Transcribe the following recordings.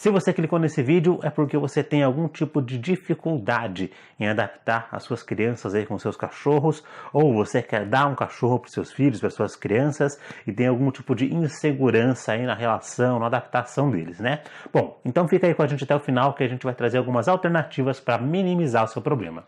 Se você clicou nesse vídeo é porque você tem algum tipo de dificuldade em adaptar as suas crianças aí com seus cachorros, ou você quer dar um cachorro para os seus filhos, para suas crianças, e tem algum tipo de insegurança aí na relação, na adaptação deles, né? Bom, então fica aí com a gente até o final que a gente vai trazer algumas alternativas para minimizar o seu problema.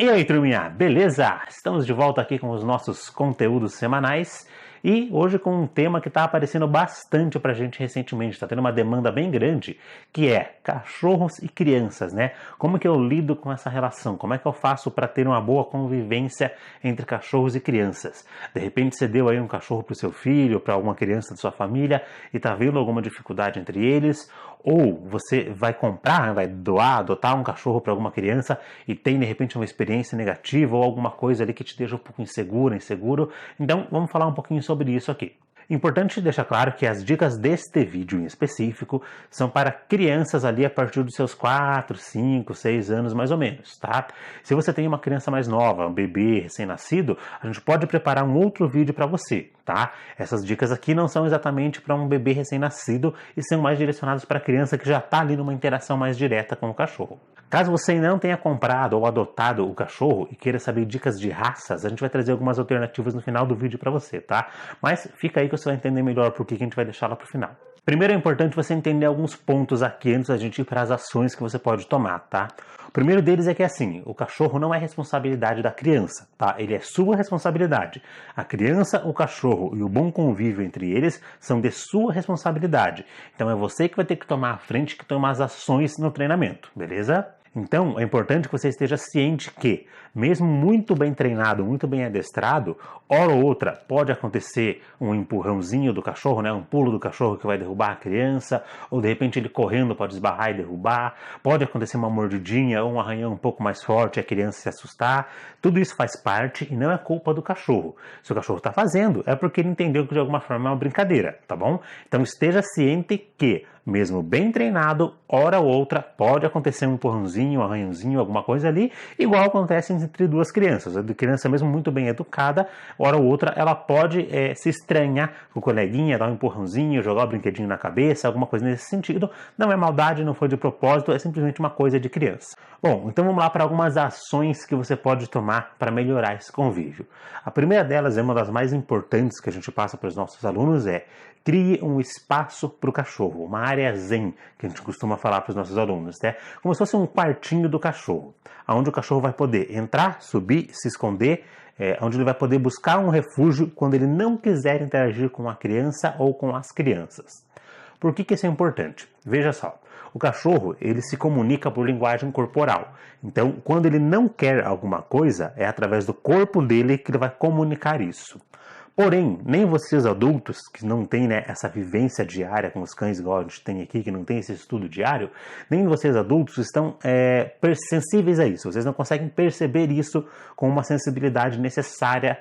E aí, turminha, beleza? Estamos de volta aqui com os nossos conteúdos semanais e hoje com um tema que está aparecendo bastante pra gente recentemente, está tendo uma demanda bem grande, que é cachorros e crianças, né? Como que eu lido com essa relação? Como é que eu faço para ter uma boa convivência entre cachorros e crianças? De repente você deu aí um cachorro pro seu filho, para alguma criança da sua família e tá vendo alguma dificuldade entre eles, ou você vai comprar, vai doar, adotar um cachorro para alguma criança e tem de repente uma experiência negativa ou alguma coisa ali que te deixa um pouco inseguro. Então vamos falar um pouquinho sobre isso aqui. Importante deixar claro que as dicas deste vídeo em específico são para crianças ali a partir dos seus 4, 5, 6 anos mais ou menos, tá? Se você tem uma criança mais nova, um bebê recém-nascido, a gente pode preparar um outro vídeo para você, tá? Essas dicas aqui não são exatamente para um bebê recém-nascido e são mais direcionadas para a criança que já está ali numa interação mais direta com o cachorro. Caso você não tenha comprado ou adotado o cachorro e queira saber dicas de raças, a gente vai trazer algumas alternativas no final do vídeo para você, tá? Mas fica aí que você vai entender melhor por que a gente vai deixar lá pro final. Primeiro é importante você entender alguns pontos aqui antes da gente ir para as ações que você pode tomar, tá? O primeiro deles é que assim, o cachorro não é responsabilidade da criança, tá? Ele é sua responsabilidade. A criança, o cachorro e o bom convívio entre eles são de sua responsabilidade. Então é você que vai ter que tomar a frente, que tomar as ações no treinamento, beleza? Então, é importante que você esteja ciente que, mesmo muito bem treinado, muito bem adestrado, hora ou outra pode acontecer um empurrãozinho do cachorro, né? Um pulo do cachorro que vai derrubar a criança, ou de repente ele correndo pode esbarrar e derrubar, pode acontecer uma mordidinha ou um arranhão um pouco mais forte e a criança se assustar. Tudo isso faz parte e não é culpa do cachorro. Se o cachorro está fazendo, é porque ele entendeu que de alguma forma é uma brincadeira, tá bom? Então esteja ciente que, mesmo bem treinado, hora ou outra pode acontecer um empurrãozinho, um arranhãozinho, alguma coisa ali, igual acontece entre duas crianças. A criança mesmo muito bem educada, hora ou outra ela pode se estranhar com o coleguinha, dar um empurrãozinho, jogar o brinquedinho na cabeça, alguma coisa nesse sentido. Não é maldade, não foi de propósito, é simplesmente uma coisa de criança. Bom, então vamos lá para algumas ações que você pode tomar para melhorar esse convívio. A primeira delas, é uma das mais importantes que a gente passa para os nossos alunos, é crie um espaço para o cachorro, uma área zen, que a gente costuma falar para os nossos alunos, né? Como se fosse um quartinho do cachorro, onde o cachorro vai poder entrar, subir, se esconder, onde ele vai poder buscar um refúgio quando ele não quiser interagir com a criança ou com as crianças. Por que isso é importante? Veja só, o cachorro ele se comunica por linguagem corporal. Então, quando ele não quer alguma coisa, é através do corpo dele que ele vai comunicar isso. Porém, nem vocês adultos, que não têm, né, essa vivência diária com os cães igual a gente tem aqui, que não tem esse estudo diário, nem vocês adultos estão sensíveis a isso. Vocês não conseguem perceber isso com uma sensibilidade necessária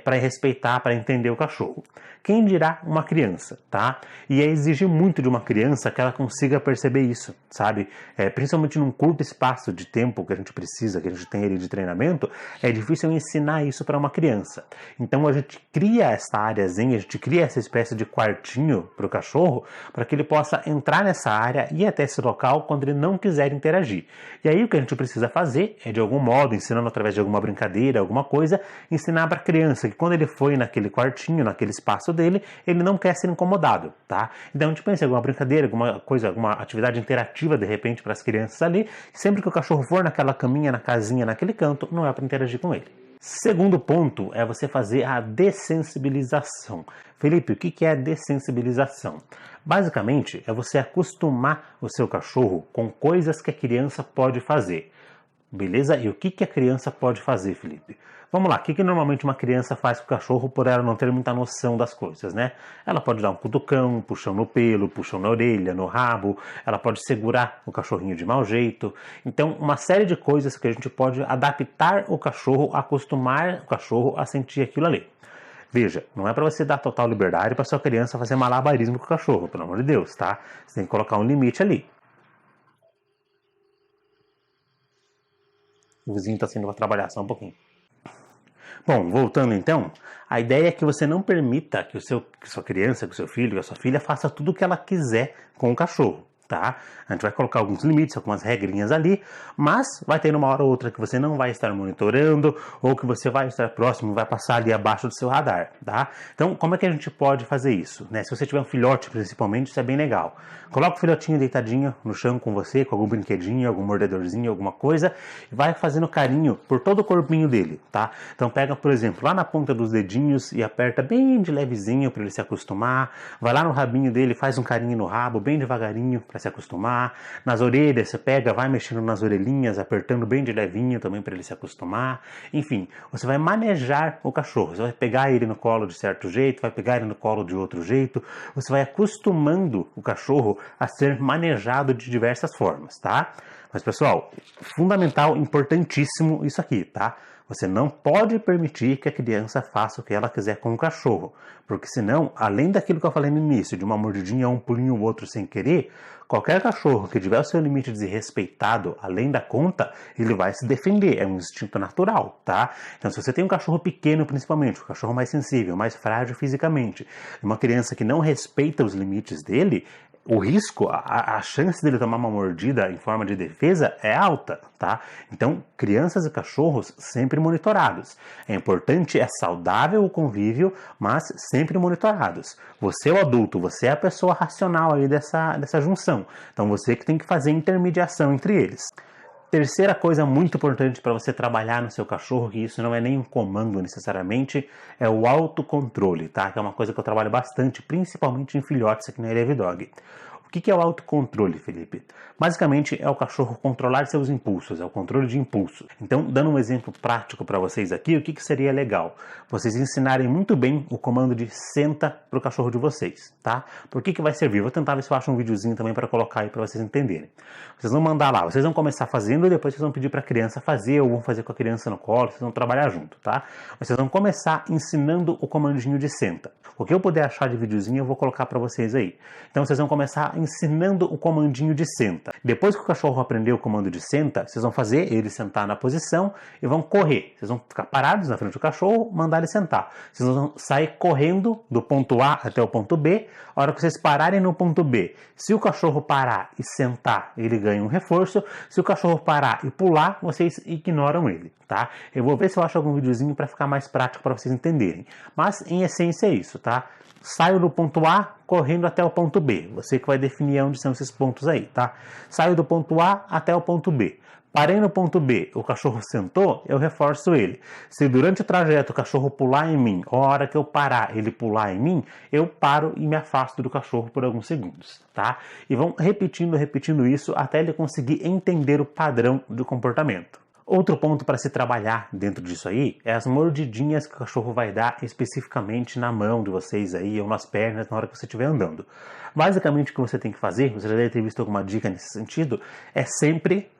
para respeitar, para entender o cachorro. Quem dirá uma criança, tá? E é exigir muito de uma criança que ela consiga perceber isso, sabe? Principalmente num curto espaço de tempo que a gente precisa, que a gente tem ali de treinamento, é difícil ensinar isso para uma criança. Então a gente cria essa áreazinha, a gente cria essa espécie de quartinho para o cachorro, para que ele possa entrar nessa área e ir até esse local quando ele não quiser interagir. E aí o que a gente precisa fazer é, de algum modo, ensinando através de alguma brincadeira, alguma coisa, ensinar para a criança que quando ele foi naquele quartinho, naquele espaço dele, ele não quer ser incomodado, tá? Então a gente pensa em alguma brincadeira, alguma coisa, alguma atividade interativa de repente para as crianças ali, sempre que o cachorro for naquela caminha, na casinha, naquele canto, não é para interagir com ele. Segundo ponto é você fazer a dessensibilização. Felipe, o que é dessensibilização? Basicamente é você acostumar o seu cachorro com coisas que a criança pode fazer. Beleza? E o que a criança pode fazer, Felipe? Vamos lá, o que normalmente uma criança faz com o cachorro por ela não ter muita noção das coisas, né? Ela pode dar um cutucão, puxão no pelo, puxão na orelha, no rabo, ela pode segurar o cachorrinho de mau jeito. Então, uma série de coisas que a gente pode adaptar o cachorro, acostumar o cachorro a sentir aquilo ali. Veja, não é para você dar total liberdade para sua criança fazer malabarismo com o cachorro, pelo amor de Deus, tá? Você tem que colocar um limite ali. O vizinho está saindo para trabalhar só um pouquinho. Bom, voltando então, a ideia é que você não permita que sua criança, que o seu filho, que a sua filha faça tudo o que ela quiser com o cachorro, tá? A gente vai colocar alguns limites, algumas regrinhas ali, mas vai ter uma hora ou outra que você não vai estar monitorando ou que você vai estar próximo, vai passar ali abaixo do seu radar, tá? Então, como é que a gente pode fazer isso, né? Se você tiver um filhote, principalmente, isso é bem legal. Coloca o filhotinho deitadinho no chão com você, com algum brinquedinho, algum mordedorzinho, alguma coisa, e vai fazendo carinho por todo o corpinho dele, tá? Então pega, por exemplo, lá na ponta dos dedinhos e aperta bem de levezinho para ele se acostumar. Vai lá no rabinho dele, faz um carinho no rabo, bem devagarinho para se acostumar. Nas orelhas, você pega, vai mexendo nas orelhinhas, apertando bem de levinho também para ele se acostumar. Enfim, você vai manejar o cachorro. Você vai pegar ele no colo de certo jeito, vai pegar ele no colo de outro jeito. Você vai acostumando o cachorro a ser manejado de diversas formas, tá? Mas, pessoal, fundamental, importantíssimo isso aqui, tá? Você não pode permitir que a criança faça o que ela quiser com o cachorro, porque senão, além daquilo que eu falei no início, de uma mordidinha, um pulinho ou outro sem querer, qualquer cachorro que tiver o seu limite desrespeitado além da conta, ele vai se defender, é um instinto natural, tá? Então, se você tem um cachorro pequeno, principalmente, um cachorro mais sensível, mais frágil fisicamente, uma criança que não respeita os limites dele, o risco, a chance dele tomar uma mordida em forma de defesa é alta, tá? Então, crianças e cachorros sempre monitorados. É importante, é saudável o convívio, mas sempre monitorados. Você é o adulto, você é a pessoa racional aí dessa junção. Então, você que tem que fazer intermediação entre eles. Terceira coisa muito importante para você trabalhar no seu cachorro, que isso não é nem um comando necessariamente, é o autocontrole, tá? Que é uma coisa que eu trabalho bastante, principalmente em filhotes aqui na Eleve Dog. O que é o autocontrole, Felipe? Basicamente é o cachorro controlar seus impulsos, é o controle de impulsos. Então, dando um exemplo prático para vocês aqui, o que seria legal? Vocês ensinarem muito bem o comando de senta para o cachorro de vocês, tá? Por que vai servir? Vou tentar ver se eu acho um videozinho também para colocar aí para vocês entenderem. Vocês vão mandar lá, vocês vão começar fazendo e depois vocês vão pedir para a criança fazer ou vão fazer com a criança no colo, vocês vão trabalhar junto, tá? Vocês vão começar ensinando o comandinho de senta. O que eu puder achar de videozinho eu vou colocar para vocês aí. Então vocês vão começar ensinando o comandinho de senta. Depois que o cachorro aprender o comando de senta, vocês vão fazer ele sentar na posição e vão correr. Vocês vão ficar parados na frente do cachorro, mandar ele sentar. Vocês vão sair correndo do ponto A até o ponto B. A hora que vocês pararem no ponto B, se o cachorro parar e sentar, ele ganha um reforço. Se o cachorro parar e pular, vocês ignoram ele, tá? Eu vou ver se eu acho algum videozinho para ficar mais prático para vocês entenderem. Mas, em essência, é isso, tá? Saio do ponto A, correndo até o ponto B. Você que vai definir onde são esses pontos aí, tá? Saio do ponto A até o ponto B. Parei no ponto B, o cachorro sentou, eu reforço ele. Se durante o trajeto o cachorro pular em mim, ou a hora que eu parar ele pular em mim, eu paro e me afasto do cachorro por alguns segundos, tá? E vão repetindo isso até ele conseguir entender o padrão do comportamento. Outro ponto para se trabalhar dentro disso aí é as mordidinhas que o cachorro vai dar especificamente na mão de vocês aí ou nas pernas na hora que você estiver andando. Basicamente o que você tem que fazer, você já deve ter visto alguma dica nesse sentido, é sempre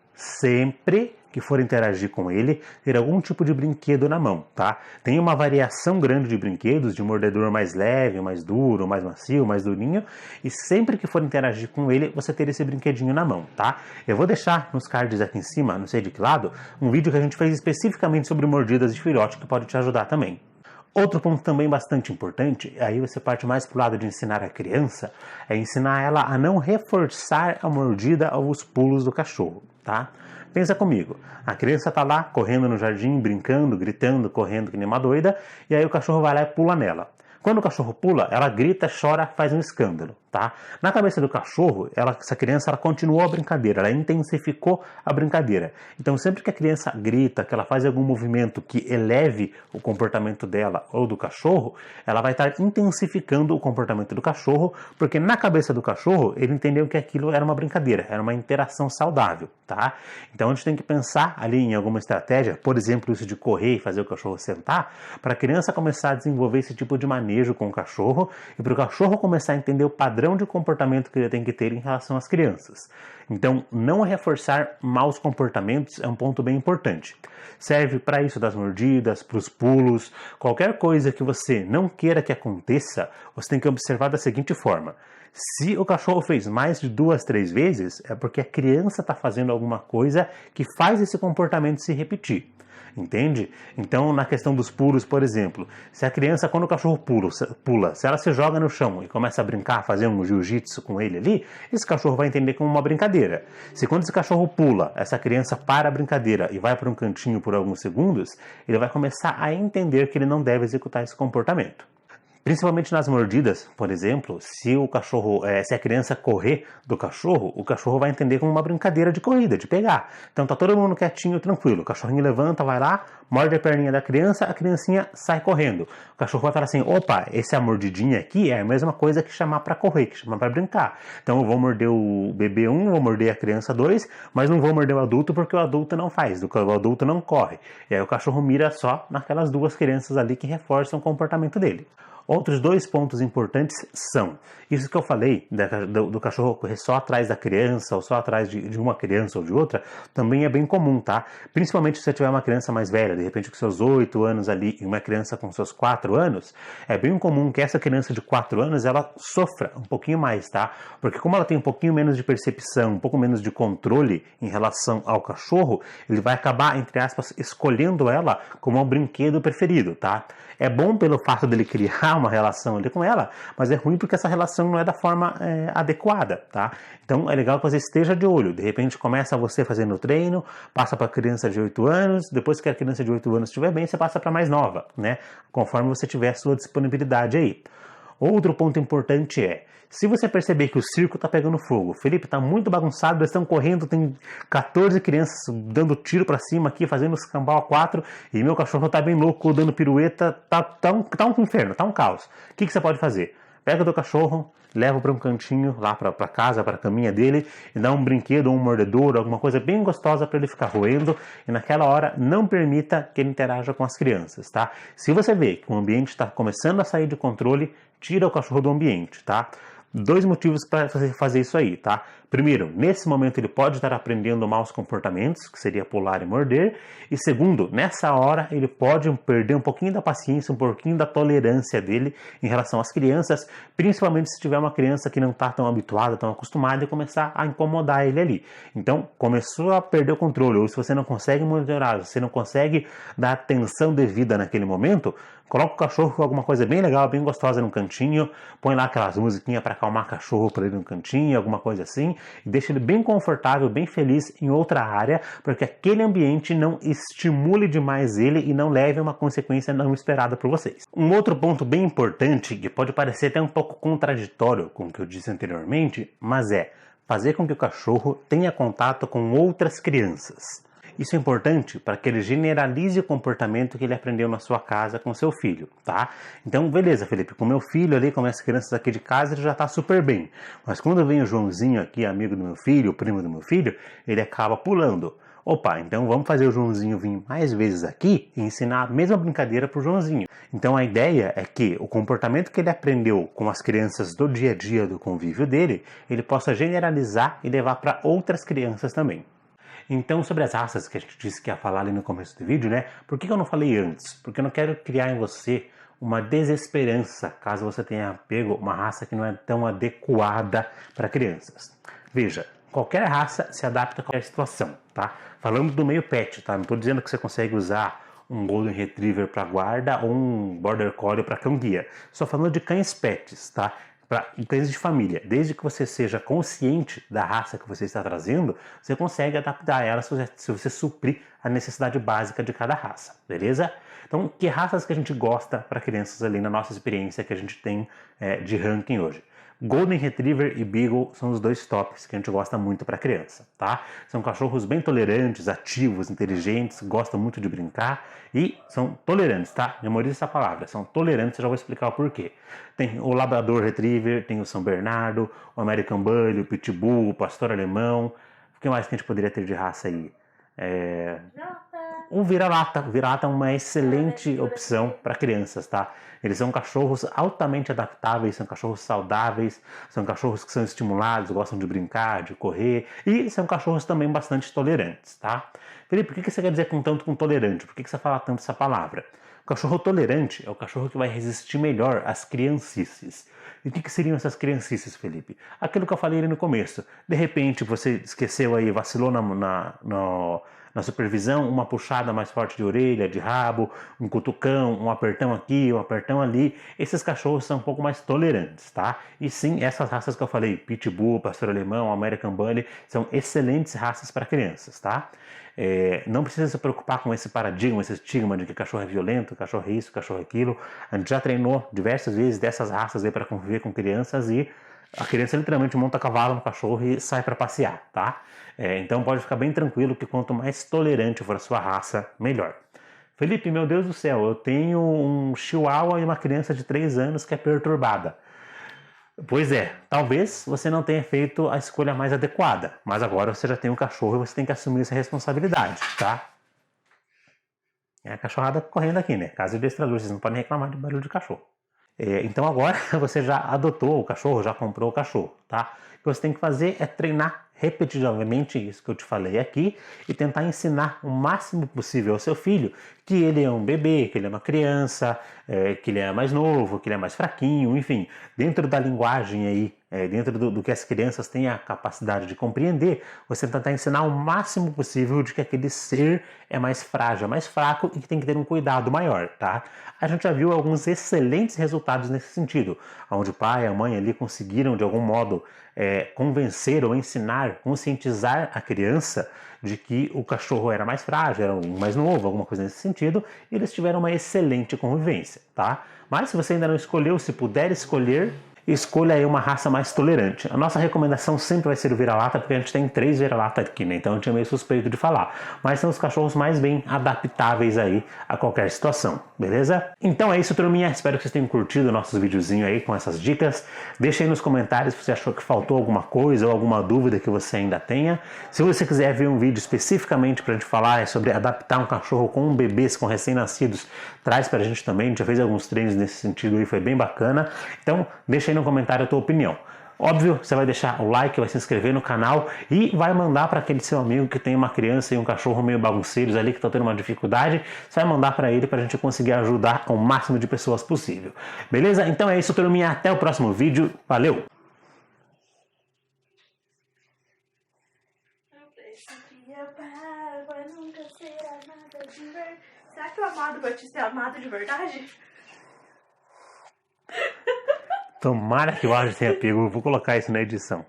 que for interagir com ele, ter algum tipo de brinquedo na mão, tá? Tem uma variação grande de brinquedos, de mordedor mais leve, mais duro, mais macio, mais durinho, e sempre que for interagir com ele, você ter esse brinquedinho na mão, tá? Eu vou deixar nos cards aqui em cima, não sei de que lado, um vídeo que a gente fez especificamente sobre mordidas de filhote, que pode te ajudar também. Outro ponto também bastante importante, aí você parte mais pro lado de ensinar a criança, é ensinar ela a não reforçar a mordida ou os pulos do cachorro, tá? Pensa comigo, a criança tá lá correndo no jardim, brincando, gritando, correndo que nem uma doida, e aí o cachorro vai lá e pula nela. Quando o cachorro pula, ela grita, chora, faz um escândalo, tá? Na cabeça do cachorro, essa criança ela continuou a brincadeira, ela intensificou a brincadeira. Então, sempre que a criança grita, que ela faz algum movimento que eleve o comportamento dela ou do cachorro, ela vai estar intensificando o comportamento do cachorro, porque na cabeça do cachorro, ele entendeu que aquilo era uma brincadeira, era uma interação saudável, tá? Então, a gente tem que pensar ali em alguma estratégia, por exemplo, isso de correr e fazer o cachorro sentar, para a criança começar a desenvolver esse tipo de manejo com o cachorro e para o cachorro começar a entender o padrão de comportamento que ele tem que ter em relação às crianças. Então, não reforçar maus comportamentos é um ponto bem importante. Serve para isso das mordidas, para os pulos, qualquer coisa que você não queira que aconteça, você tem que observar da seguinte forma. Se o cachorro fez mais de 2, 3 vezes, é porque a criança está fazendo alguma coisa que faz esse comportamento se repetir. entende? Então, na questão dos pulos, por exemplo, se a criança, quando o cachorro pula, se ela se joga no chão e começa a brincar, fazer um jiu-jitsu com ele ali, esse cachorro vai entender como uma brincadeira. Se quando esse cachorro pula, essa criança para a brincadeira e vai para um cantinho por alguns segundos, ele vai começar a entender que ele não deve executar esse comportamento. Principalmente nas mordidas, por exemplo, se a criança correr do cachorro, o cachorro vai entender como uma brincadeira de corrida, de pegar. Então tá todo mundo quietinho, tranquilo. O cachorrinho levanta, vai lá, morde a perninha da criança, a criancinha sai correndo. O cachorro vai falar assim: opa, essa mordidinha aqui é a mesma coisa que chamar para correr, que chamar para brincar. Então eu vou morder o bebê 1, vou morder a criança 2, mas não vou morder o adulto porque o adulto não faz, o adulto não corre. E aí o cachorro mira só naquelas duas crianças ali que reforçam o comportamento dele. Outros dois pontos importantes são, isso que eu falei, do cachorro correr só atrás da criança, ou só atrás de uma criança ou de outra, também é bem comum, tá? Principalmente se você tiver uma criança mais velha, de repente com seus 8 anos ali, e uma criança com seus 4 anos, é bem comum que essa criança de 4 anos, ela sofra um pouquinho mais, tá? Porque como ela tem um pouquinho menos de percepção, um pouco menos de controle em relação ao cachorro, ele vai acabar, entre aspas, escolhendo ela como um brinquedo preferido, tá? É bom pelo fato dele criar uma relação ali com ela, mas é ruim porque essa relação não é da forma adequada, tá? Então é legal que você esteja de olho. De repente começa você fazendo o treino, passa para a criança de 8 anos, depois que a criança de 8 anos estiver bem, você passa para mais nova, né? Conforme você tiver a sua disponibilidade aí. Outro ponto importante é, se você perceber que o circo está pegando fogo, Felipe, está muito bagunçado, eles estão correndo, tem 14 crianças dando tiro para cima aqui, fazendo escambau a 4, e meu cachorro está bem louco, dando pirueta, tá um inferno, tá um caos. O que você pode fazer? Pega o teu cachorro, leva para um cantinho, lá para casa, para a caminha dele, e dá um brinquedo, um mordedor, alguma coisa bem gostosa para ele ficar roendo, e naquela hora não permita que ele interaja com as crianças, tá? Se você vê que o ambiente está começando a sair de controle, tira o cachorro do ambiente, tá? Dois motivos para fazer isso aí, tá? Primeiro, nesse momento ele pode estar aprendendo maus comportamentos, que seria pular e morder. E segundo, nessa hora ele pode perder um pouquinho da paciência, um pouquinho da tolerância dele em relação às crianças, principalmente se tiver uma criança que não está tão habituada, tão acostumada, e começar a incomodar ele ali. Então, começou a perder o controle, ou se você não consegue monitorar, se você não consegue dar atenção devida naquele momento, coloca o cachorro com alguma coisa bem legal, bem gostosa no cantinho, põe lá aquelas musiquinhas para acalmar o cachorro para ele no cantinho, alguma coisa assim, e deixa ele bem confortável, bem feliz em outra área, para que aquele ambiente não estimule demais ele e não leve a uma consequência não esperada por vocês. Um outro ponto bem importante, que pode parecer até um pouco contraditório com o que eu disse anteriormente, mas é fazer com que o cachorro tenha contato com outras crianças. Isso é importante para que ele generalize o comportamento que ele aprendeu na sua casa com seu filho, tá? Então, beleza, Felipe, com meu filho ali, com as crianças aqui de casa, ele já tá super bem. Mas quando vem o Joãozinho aqui, amigo do meu filho, o primo do meu filho, ele acaba pulando. Opa, então vamos fazer o Joãozinho vir mais vezes aqui e ensinar a mesma brincadeira pro Joãozinho. Então a ideia é que o comportamento que ele aprendeu com as crianças do dia a dia, do convívio dele, ele possa generalizar e levar para outras crianças também. Então, sobre as raças que a gente disse que ia falar ali no começo do vídeo, né? Por que eu não falei antes? Porque eu não quero criar em você uma desesperança caso você tenha pego uma raça que não é tão adequada para crianças. Veja, qualquer raça se adapta a qualquer situação, tá? Falando do meio pet, tá? Não estou dizendo que você consegue usar um Golden Retriever para guarda ou um Border Collie para cão-guia. Estou falando de cães pets, tá? Para cães de família. Desde que você seja consciente da raça que você está trazendo, você consegue adaptar ela se você suprir a necessidade básica de cada raça, beleza? Então, que raças que a gente gosta para crianças ali na nossa experiência que a gente tem de ranking hoje? Golden Retriever e Beagle são os dois tops que a gente gosta muito para criança, tá? São cachorros bem tolerantes, ativos, inteligentes, gostam muito de brincar e são tolerantes, tá? Memorize essa palavra, são tolerantes, eu já vou explicar o porquê. Tem o Labrador Retriever, tem o São Bernardo, o American Bully, o Pitbull, o Pastor Alemão. O que mais que a gente poderia ter de raça aí? O vira-lata. O vira-lata é uma excelente opção para crianças, tá? Eles são cachorros altamente adaptáveis, são cachorros saudáveis, são cachorros que são estimulados, gostam de brincar, de correr, e são cachorros também bastante tolerantes, tá? Felipe, o que você quer dizer com tolerante? Por que você fala tanto essa palavra? O cachorro tolerante é o cachorro que vai resistir melhor às criancices. E o que seriam essas criancices, Felipe? Aquilo que eu falei ali no começo. De repente você esqueceu aí, vacilou na supervisão, uma puxada mais forte de orelha, de rabo, um cutucão, um apertão aqui, um apertão ali. Esses cachorros são um pouco mais tolerantes, tá? E sim, essas raças que eu falei, Pitbull, Pastor Alemão, American Bully, são excelentes raças para crianças, tá? Não precisa se preocupar com esse paradigma, esse estigma de que cachorro é violento, cachorro é isso, cachorro é aquilo. A gente já treinou diversas vezes dessas raças aí para conviver com crianças e a criança literalmente monta cavalo no cachorro e sai para passear, tá? Então pode ficar bem tranquilo que quanto mais tolerante for a sua raça, melhor. Felipe, meu Deus do céu, eu tenho um chihuahua e uma criança de 3 anos que é perturbada. Pois é, talvez você não tenha feito a escolha mais adequada, mas agora você já tem um cachorro e você tem que assumir essa responsabilidade, tá? É a cachorrada correndo aqui, né? Casa de adestrador, vocês não podem reclamar de barulho de cachorro. Então agora você já adotou o cachorro, já comprou o cachorro, tá? O que você tem que fazer é treinar repetitivamente isso que eu te falei aqui e tentar ensinar o máximo possível ao seu filho que ele é um bebê, que ele é uma criança, que ele é mais novo, que ele é mais fraquinho, enfim, dentro da linguagem aí, dentro do que as crianças têm a capacidade de compreender, você tentar ensinar o máximo possível de que aquele ser é mais frágil, mais fraco e que tem que ter um cuidado maior, tá? A gente já viu alguns excelentes resultados nesse sentido, onde o pai e a mãe ali conseguiram de algum modo convencer ou ensinar, conscientizar a criança de que o cachorro era mais frágil, era um mais novo, alguma coisa nesse sentido, e eles tiveram uma excelente convivência, tá? Mas se você ainda não escolheu, se puder escolher, escolha aí uma raça mais tolerante. A nossa recomendação sempre vai ser o vira-lata, porque a gente tem 3 vira-lata aqui, né? Então a gente é meio suspeito de falar. Mas são os cachorros mais bem adaptáveis aí a qualquer situação, beleza? Então é isso, turminha. Espero que vocês tenham curtido nossos videozinhos aí com essas dicas. Deixa aí nos comentários se você achou que faltou alguma coisa ou alguma dúvida que você ainda tenha. Se você quiser ver um vídeo especificamente pra gente falar sobre adaptar um cachorro com bebês, com recém-nascidos, traz pra gente também. A gente já fez alguns treinos nesse sentido aí, foi bem bacana. Então deixa aí no comentário a tua opinião. Óbvio, você vai deixar o like, vai se inscrever no canal e vai mandar para aquele seu amigo que tem uma criança e um cachorro meio bagunceiros ali que estão tendo uma dificuldade. Você vai mandar para ele para a gente conseguir ajudar o máximo de pessoas possível. Beleza? Então é isso, turminha. Até o próximo vídeo. Valeu! Será que o Amado Batista é amado de verdade? Tomara que o áudio tenha pego. Eu vou colocar isso na edição.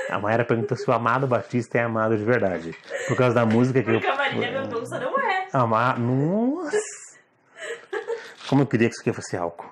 A Mayara perguntou se o Amado Batista é amado de verdade. Por causa da música que Porque a Marília Mendonça não é. Nossa! Como eu queria que isso aqui fosse álcool.